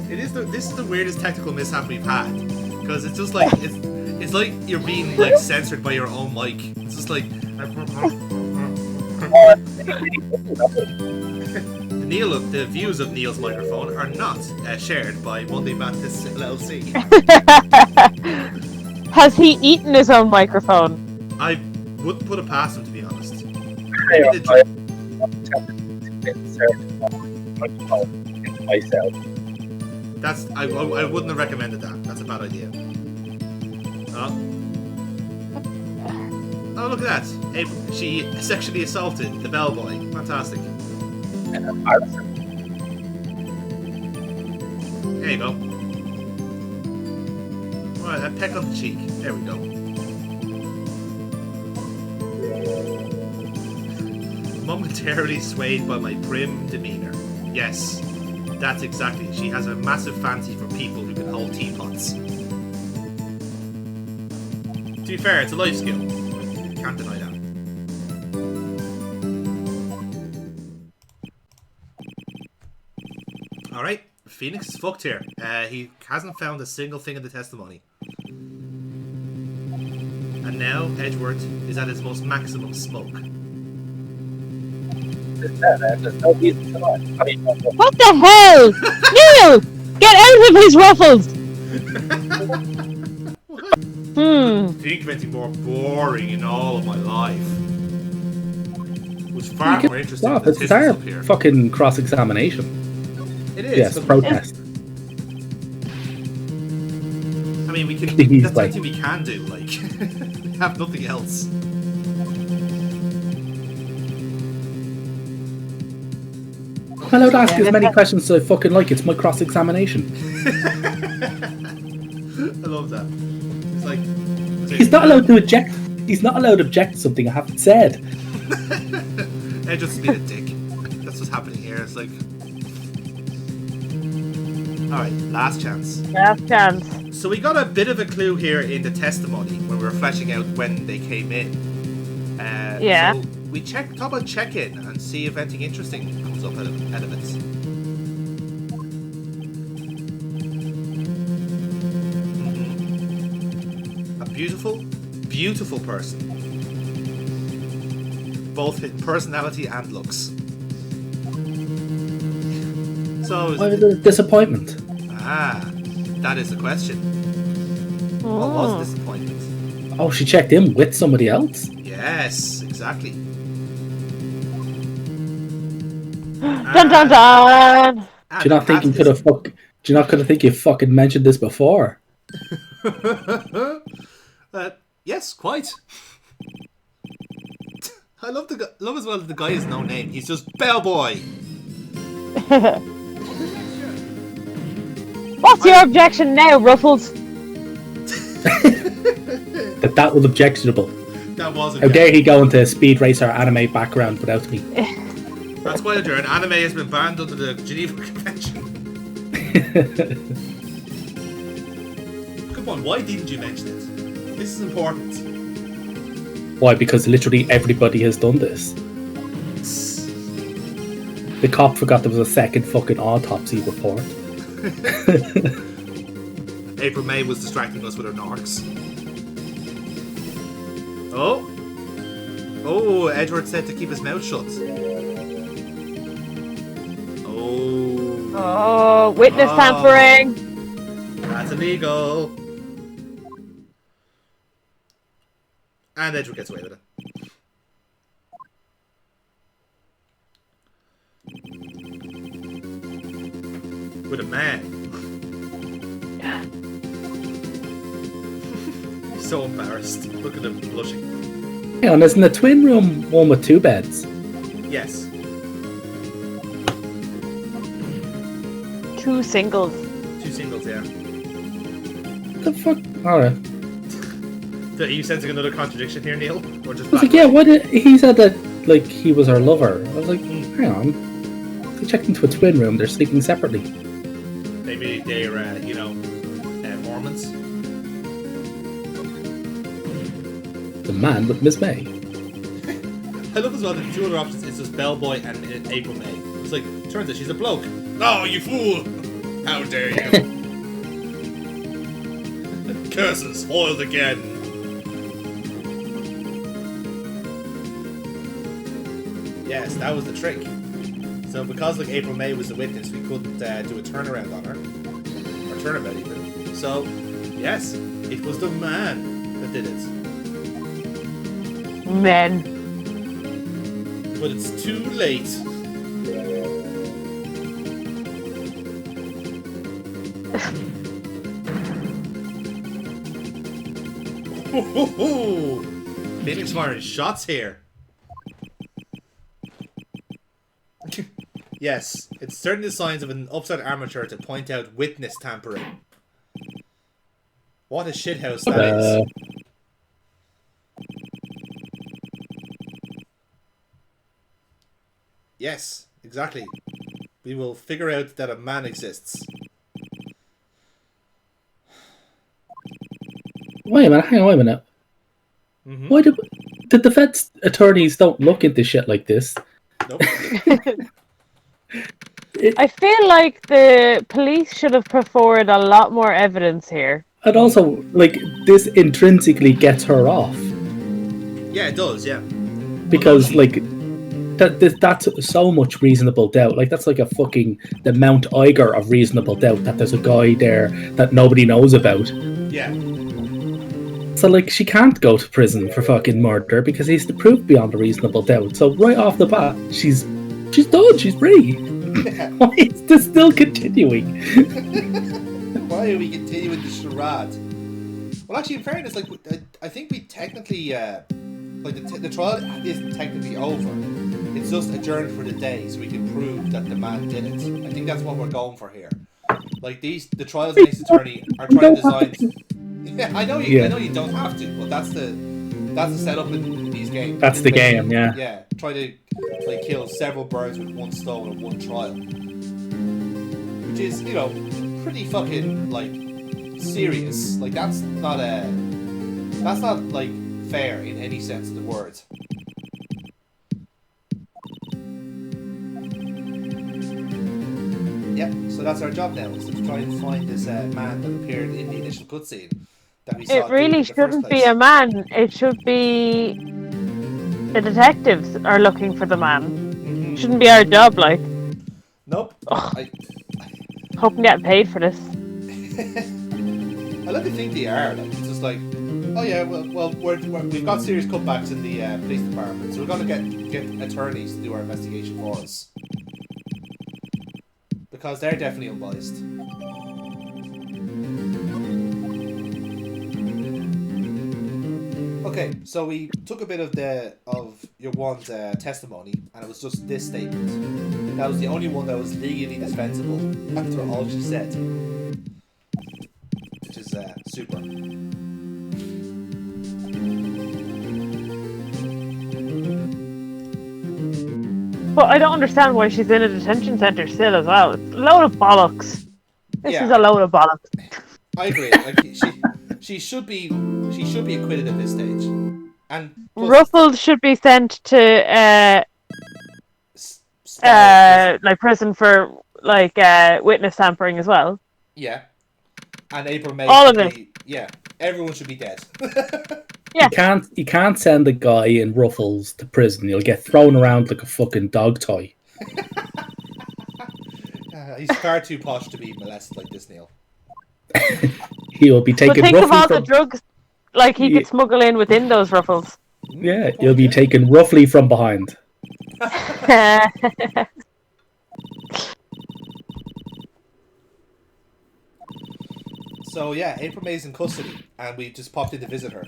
This is the weirdest technical mishap we've had, because it's just like it's like you're being like censored by your own mic. It's just like the views of Neil's microphone are not shared by Monday Baptist LLC. Has he eaten his own microphone? I wouldn't put it past him, to be honest. Myself. I wouldn't have recommended that. That's a bad idea. Oh, look at that! She sexually assaulted the bellboy. Fantastic. There you go. Alright, a peck on the cheek. There we go. Momentarily swayed by my prim demeanour. Yes, that's exactly. She has a massive fancy for people who can hold teapots. To be fair, it's a life skill. Can't deny that. Alright, Phoenix is fucked here. He hasn't found a single thing in the testimony. And now Edgeworth is at his most maximum smoke. What the hell? Neil! Get out of his ruffles! Think of anything more boring in all of my life. It was far more interesting than It's our fucking cross-examination. It is. Yes, protest. I mean, we can. That's the thing we can do. Like, we have nothing else. I'm allowed to ask you as many questions as I fucking like. It's my cross-examination. I love that. It's like he's not allowed to object. He's not allowed to object to something I haven't said. I just being a dick. That's what's happening here. It's like, all right, last chance. Last chance. So we got a bit of a clue here in the testimony when we were fleshing out when they came in. Yeah. So we talk about check-in and see if anything interesting comes up out of it. A beautiful, beautiful person. Both in personality and looks. So Why was it a disappointment? That is the question. What was the disappointment? Oh, she checked in with somebody else? Yes, exactly. Dun dun dun! Do you not think you could have think you fucking mentioned this before? Yes, quite. I love love as well that the guy has no name. He's just Bellboy. What's your objection now, Ruffles? That was objectionable. That was How dare he go into a speed racer anime background without me? That's why an anime has been banned under the Geneva Convention. Come on, why didn't you mention it? This is important. Why? Because literally everybody has done this. The cop forgot there was a second fucking autopsy report. April May was distracting us with her narcs. Oh, Edward said to keep his mouth shut. Oh, witness tampering. That's illegal. And Edward gets away with it. With a man. He's so embarrassed. Look at him blushing. Hang on, isn't the twin room one with 2 beds? Yes. 2 singles. 2 singles, yeah. What the fuck? Alright. Are you sensing another contradiction here, Neil? Or just I was like, yeah, what? He said that, like, he was her lover. I was like, hang on. They checked into a twin room, they're sleeping separately. Maybe they're, Mormons. The man with Miss May. I love as well that the 2 other options is just Bellboy and April May. It's like, turns out she's a bloke. Oh, you fool! How dare you! Curses foiled again! Yes, that was the trick. So because like April May was the witness, we couldn't do a turnaround on her. Or turnabout even. So, yes, it was the man that did it. Men. But it's too late. Phoenix firing shots here. Yes, it's certainly the signs of an upstart amateur to point out witness tampering. What a shithouse that is. Yes, exactly. We will figure out that a man exists. Wait a minute, hang on, wait a minute. Mm-hmm. Why did the defense attorneys don't look into shit like this? Nope. I feel like the police should have put forward a lot more evidence here. And also, like, this intrinsically gets her off. Yeah, it does, yeah. Because, like, that's so much reasonable doubt. Like, that's like a fucking the Mount Eiger of reasonable doubt that there's a guy there that nobody knows about. Yeah. So, like, she can't go to prison for fucking murder because he's the proof beyond a reasonable doubt. So, right off the bat, she's done. She's free. Why is this still continuing? Why are we continuing the charade? Well, actually, in fairness, like, I think we technically, like, the trial isn't technically over. It's just adjourned for the day, so we can prove that the man did it. I think that's what we're going for here. Like, the trial's next attorney are trying to design. Yeah, I know you don't have to, but that's the setup in these games. That's the game, yeah. Yeah, try to like kill several birds with one stone in one trial, which is, you know, pretty fucking like serious. Like that's not like fair in any sense of the word. Yep. So that's our job now, is to try and find this man that appeared in the initial cutscene. It really shouldn't be a man. It should be the detectives are looking for the man. Mm-hmm. Shouldn't be our job, like. Nope. Hope I'm getting paid for this. I like to think they are. Like, it's just like, oh yeah, well, we've got serious cutbacks in the police department, so we're going to get attorneys to do our investigation for us, because they're definitely unbiased. Okay, so we took a bit of your one's testimony, and it was just this statement. That was the only one that was legally dispensable after all she said, which is super. But I don't understand why she's in a detention centre still as well. It's a load of bollocks. This is a load of bollocks. I agree. Like, she should be acquitted at this stage, and Ruffles should be sent to like prison for like witness tampering as well. Yeah, and April May. All of it. Yeah, everyone should be dead. Yeah. You can't send a guy in Ruffles to prison. You'll get thrown around like a fucking dog toy. He's far too posh to be molested like this, Neil. He will be taken. But think of all the drugs, like he could smuggle in within those Ruffles. Yeah, you'll be taken roughly from behind. So yeah, April May's in custody, and we just popped in to visit her,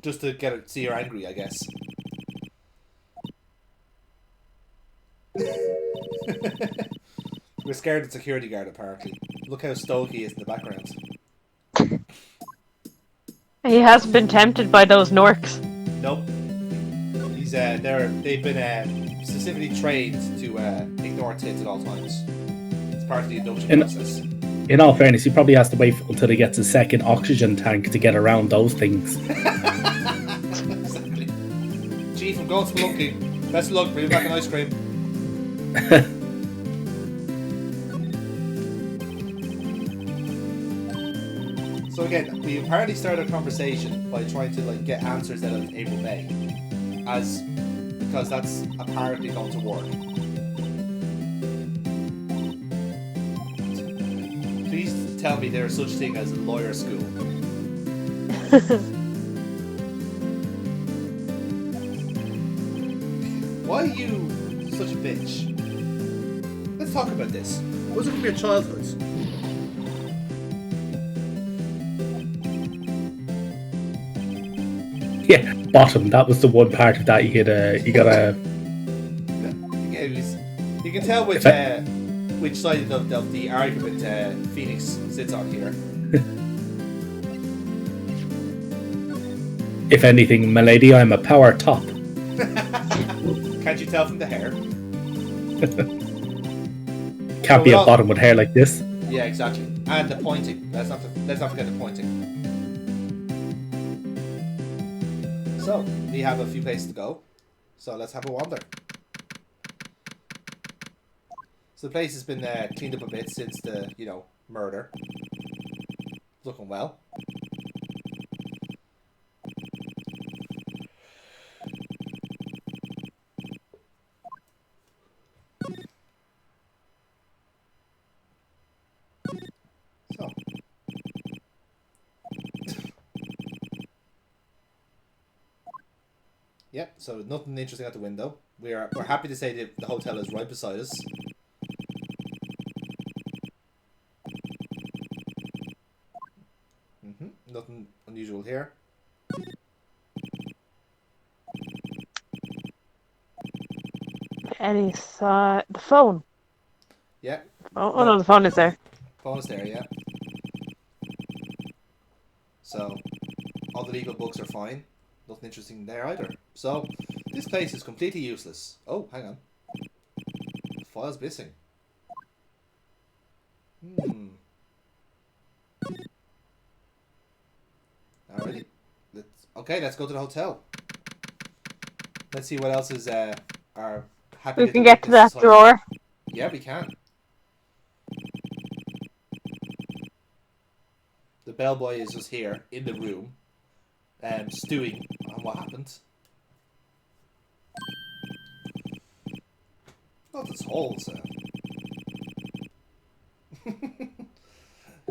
just to see her angry, I guess. We're scared of the security guard, apparently. Look how stoic he is in the background. He hasn't been tempted by those Norks. Nope. He's they've been specifically trained to ignore tits at all times. It's part of the induction process. In all fairness, he probably has to wait until he gets a second oxygen tank to get around those things. Exactly. Chief, I'm going spelunking. Best of luck, bring back an ice cream. So again, we apparently started a conversation by trying to like get answers out of April May, because that's apparently going to work. Please tell me there is such thing as a lawyer school. Why are you such a bitch? Let's talk about this. What's it from your childhood? Yeah, bottom. That was the one part of that you gotta. Yeah, you can tell which side of the argument Phoenix sits on here. If anything, milady, I'm a power top. Can't you tell from the hair? Can't be a bottom with hair like this. Yeah, exactly. And the pointing. Let's not forget the pointing. So, we have a few places to go. So let's have a wander. So the place has been cleaned up a bit since the, murder. Looking well. So. Yep, so nothing interesting at the window. We're happy to say that the hotel is right beside us. Nothing unusual here. Eddie saw the phone. Yeah. Oh no, the phone is there. Phone is there, yeah. So, all the legal books are fine. Nothing interesting there either. So, this place is completely useless. Oh, hang on. The file's missing. Alrighty. Let's go to the hotel. Let's see what else is our happy. We can get to that drawer. Yeah, we can. The bellboy is just here in the room, stewing on what happened. Not this whole, sir.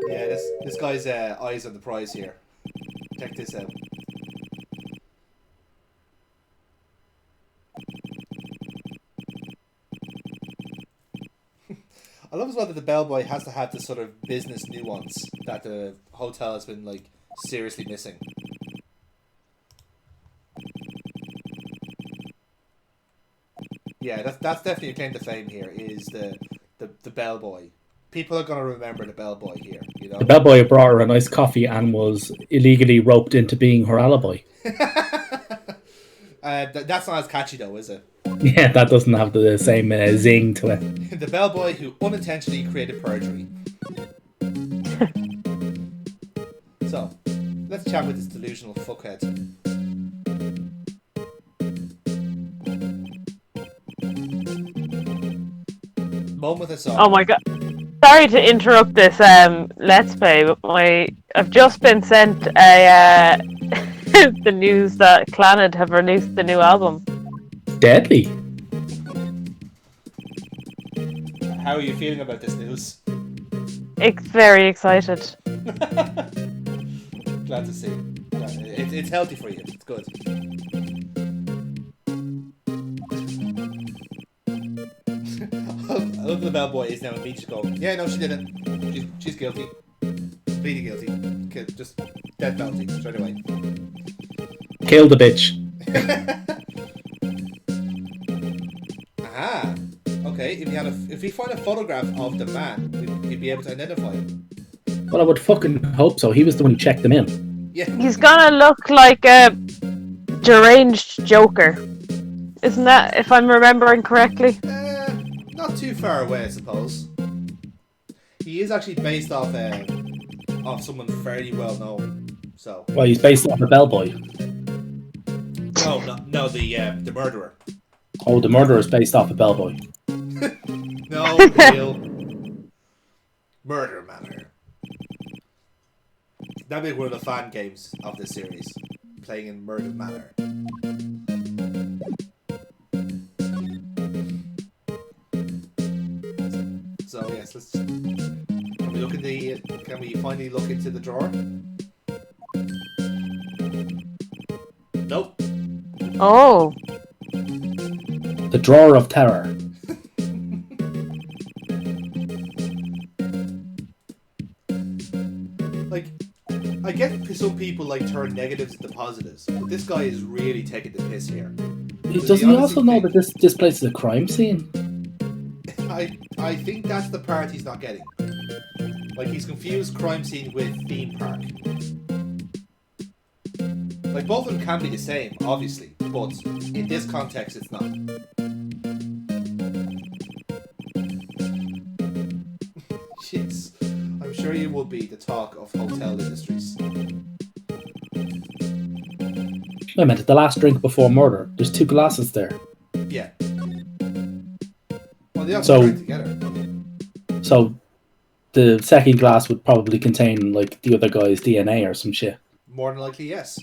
Yeah, this guy's eyes on the prize here. Check this out. I love as well that the bellboy has to have this sort of business nuance that the hotel has been like seriously missing. Yeah, that's definitely a claim to fame here. Is the bellboy. People are gonna remember the bellboy here. You know, the bellboy brought her a nice coffee and was illegally roped into being her alibi. That's not as catchy though, is it? Yeah, that doesn't have the same zing to it. The bellboy who unintentionally created perjury. So, let's chat with this delusional fuckhead. Moment of silence. Oh my god. Sorry to interrupt this let's play, but I've just been sent a the news that Clannad have released the new album. Deadly. How are you feeling about this news? Very excited. Glad to see. It's healthy for you. It's good. I love the bellboy is now immediately going, yeah, no, she didn't. She's guilty. Completely guilty. Just dead penalty straight away. Kill the bitch. Aha. Okay, if we find a photograph of the man, you'd be able to identify him. Well, I would fucking hope so. He was the one who checked them in. Yeah. He's gonna look like a deranged Joker. Isn't that, if I'm remembering correctly? Not too far away, I suppose. He is actually based off someone fairly well known. So. Well, he's based on the bellboy. No, the murderer. Oh, the murderer is based off a bellboy. No, real murder manner. That'd be one of the fan games of this series, playing in Murder Manor. So yes, let's. Can we look in the? Can we finally look into the drawer? Nope. Oh. The drawer of terror. Like, I get some people like turn negatives into positives, but this guy is really taking the piss here. Doesn't he also know that this place is a crime scene? I think that's the part he's not getting. Like, he's confused crime scene with theme park. Like, both of them can be the same, obviously, but in this context, it's not. Jeez. I'm sure you will be the talk of hotel industries. I meant the last drink before murder. There's 2 glasses there. Yeah. Well, they all So- drink together. So the second glass would probably contain like the other guy's DNA or some shit. More than likely, yes.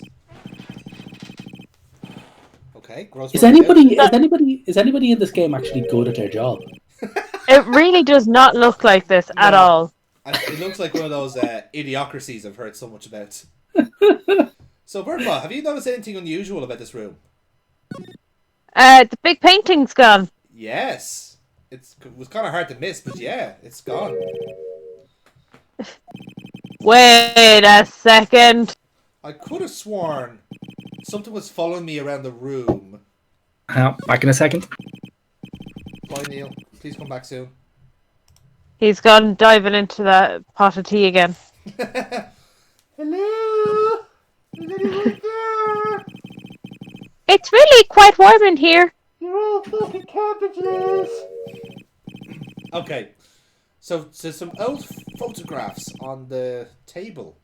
Okay, gross. Is anybody in this game actually good at their job? It really does not look like this at No. all. And it looks like one of those idiocracies I've heard so much about. So, Birdbot, have you noticed anything unusual about this room? The big painting's gone. Yes. It was kind of hard to miss, but yeah, it's gone. Wait a second. I could have sworn something was following me around the room. Back in a second. Bye, Neil. Please come back soon. He's gone diving into that pot of tea again. Hello? Is anyone there? It's really quite warm in here. You're all fucking cabbages. Okay. So some old photographs on the table.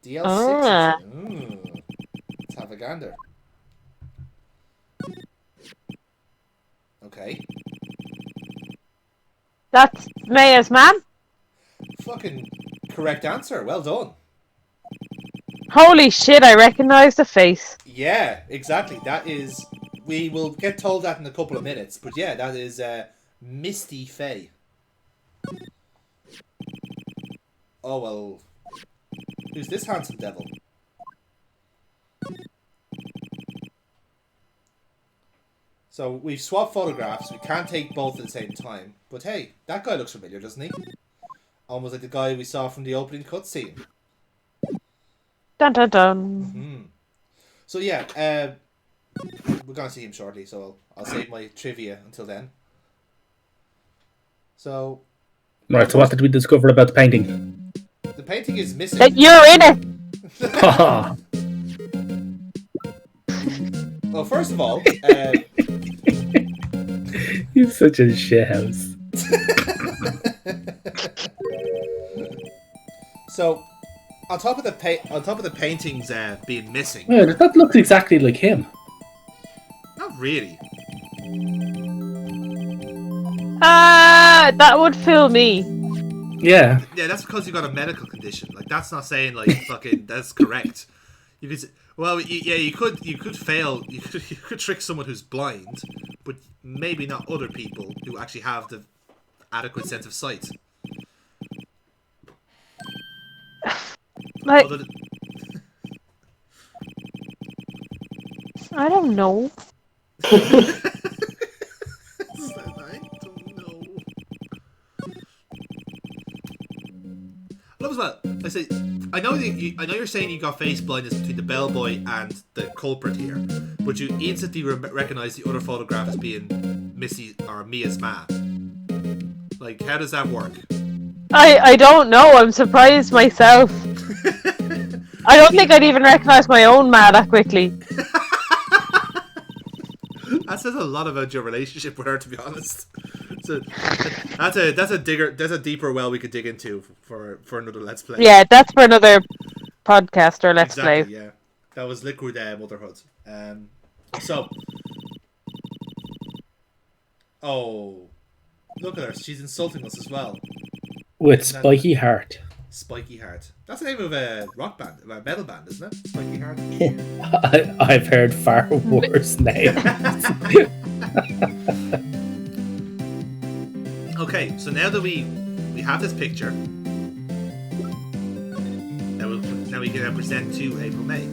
DL6. Ah. Let's have a gander. Okay. That's Maya's mom. Fucking correct answer. Well done. Holy shit, I recognize the face. Yeah, exactly. That is... We will get told that in a couple of minutes. But yeah, that is Misty Faye. Oh, well... Who's this handsome devil? So, we've swapped photographs. We can't take both at the same time. But hey, that guy looks familiar, doesn't he? Almost like the guy we saw from the opening cutscene. Dun dun dun. Mm-hmm. So yeah, we're gonna see him shortly, so I'll save my trivia until then. So, Right, so what did we discover about the painting? the painting is missing. That you're in it. Haha. Well, first of all, You're such a shithouse. so on top of the paintings being missing, Yeah, that looks exactly like him. not really. That would fool me. Yeah. Yeah, that's because you got a medical condition. Like, that's not saying like fucking that's correct. You could, you could fail. You could trick someone who's blind, but maybe not other people who actually have the adequate sense of sight. Like, Although I don't know. I don't know. Love as well. I say, I know you're saying you got face blindness between the bellboy and the culprit here, but you instantly recognize the other photograph as being Missy or Mia's ma. Like, how does that work? I don't know. I'm surprised myself. I don't think I'd even recognize my own ma that quickly. That says a lot about your relationship with her, to be honest. So that's a deeper well we could dig into for another Let's Play. Yeah, that's for another podcast or Let's Play. Exactly, yeah. That was Liquid Motherhood. So, oh, look at her. She's insulting us as well. With Spiky Heart. Spiky Heart. That's the name of a rock band, a metal band, isn't it? Spiky Heart. I've heard far worse names. Okay, so now that we have this picture, now we can present to April May.